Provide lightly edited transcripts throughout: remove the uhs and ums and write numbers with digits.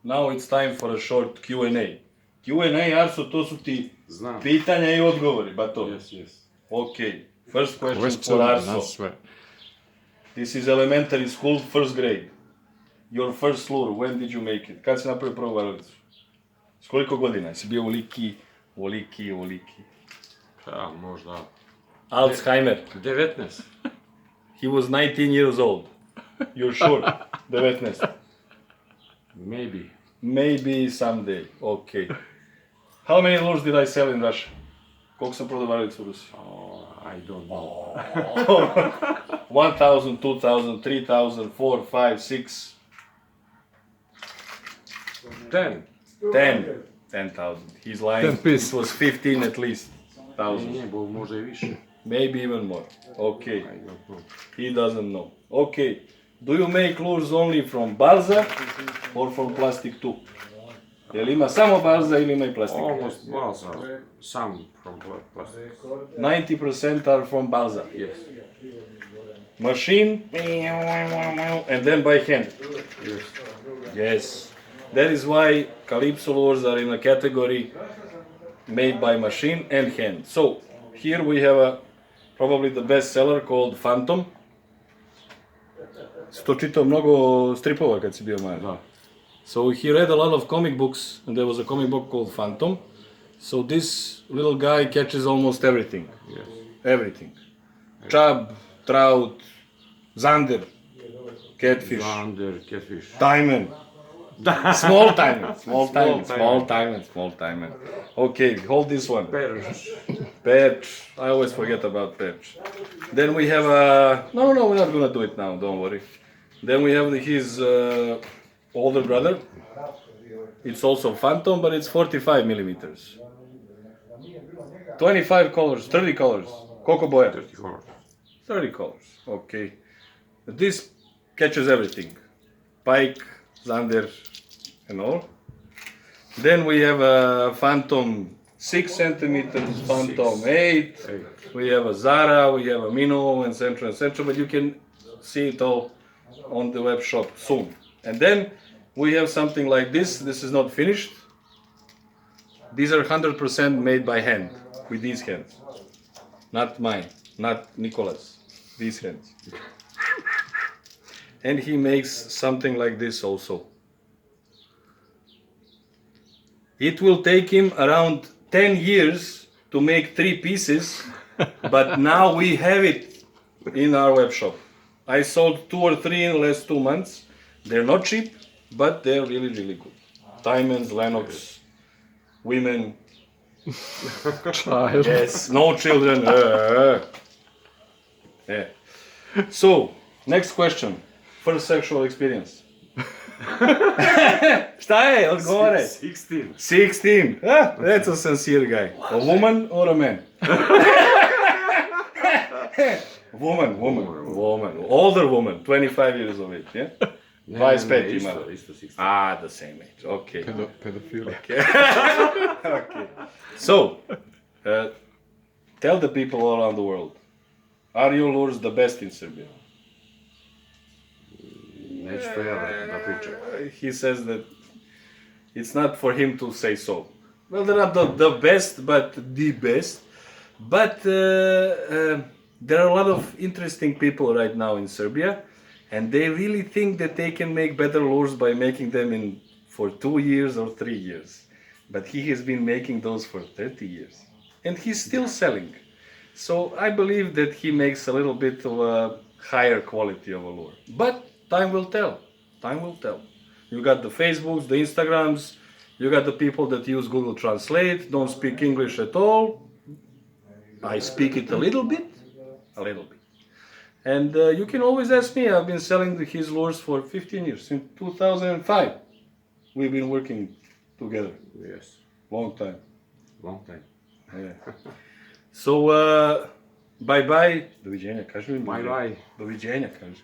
Now it's time for a short Q&A. Q&A, Arso, to su ti Znam. pitanja i odgovori, ba to. Yes. Okay, first question Question for na Arso. sve. This is elementary school, first grade. Your first lure, when did you make it? Kad si napravio prvu varalicu? S koliko godina? Si bio voliki? Ja, možda... Alzheimer. 19. He was 19 years old. You're sure? 19. Maybe. Maybe someday. Okay. How many lures did I sell in Russia? Koliko sam prodao varalicu u Rusiji? Oh, I don't know. 1,000, 2,000, 3,000, 4, 5, 6, 10. 10,000. He's lying. 10 piece. It was 15 at least. Thousands. Nije, bo možda i više. Maybe even more. Okay. I don't know. He doesn't know. Okay. Do you make lures only from balza or from plastic too? Jel ima samo balza ili ima i plastik? Almost balsa. Some from plastic. 90% are from balza. Yes. Machine and then by hand. Yes. Yes. That is why Calypso lures are in a category made by machine and hand. So, here we have probably the best seller called Phantom. Si to čitao mnogo stripova kad si bio mali? Da. So he read a lot of comic books, and there was a comic book called Phantom. So this little guy catches almost everything. Yes. Everything. Chub, trout, zander, catfish, Zander, catfish. taimen. Small taimen. Okay, hold this one. Perch. Perch. I always forget about perch. Then we have a... No, we're not gonna do it now, don't worry. Then we have his older brother. It's also Phantom, but it's 45 millimeters. 25 colors, 30 colors. Koliko boja? 30 color. 30 colors, okay. This catches everything. Pike, zander, and all. Then we have a Phantom 6 centimeters, Phantom 8. We have a Zara, we have a Minnow, and Central, but you can see it all on the web shop soon. And then we have something like this. This is not finished. These are 100% made by hand, with these hands. Not mine, not Nicholas, these hands. And he makes something like this also. It will take him around 10 years to make 3 pieces, but now we have it in our web shop. I sold 2 or 3 in the last 2 months. They're not cheap, but they're really, really good. Diamonds, Lennox, women. Child. Yes, no children. Yeah. So, next question. First sexual experience. Šta je? Odgovore. 16. 16. Ah, that's a sincere guy. A woman or a man? Woman. Older woman, 25 years of age, yeah? 25 ima. Isto 16. Ah, the same age, okay. Pedofilija. Okay. So, tell the people all around the world, are your lures the best in Serbia? Neću to ja da pričam. He says that it's not for him to say so. Well, they're not the best, but the best. But there are a lot of interesting people right now in Serbia, and they really think that they can make better lures by making them for 2 years or 3 years. But he has been making those for 30 years, and he's still selling. So I believe that he makes a little bit of a higher quality of a lure. But time will tell. You got the Facebooks, the Instagrams, you got the people that use Google Translate, don't speak English at all. I speak it a little bit. And you can always ask me. I've been selling his lures for 15 years. Since 2005, we've been working together. Yes. Long time. Yeah. So, bye-bye. Doviđenja, kaži mi. Bye. Doviđenja, kaži.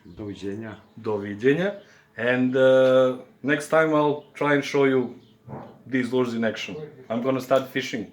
Doviđenja. And next time I'll try and show you these lures in action. I'm gonna start fishing.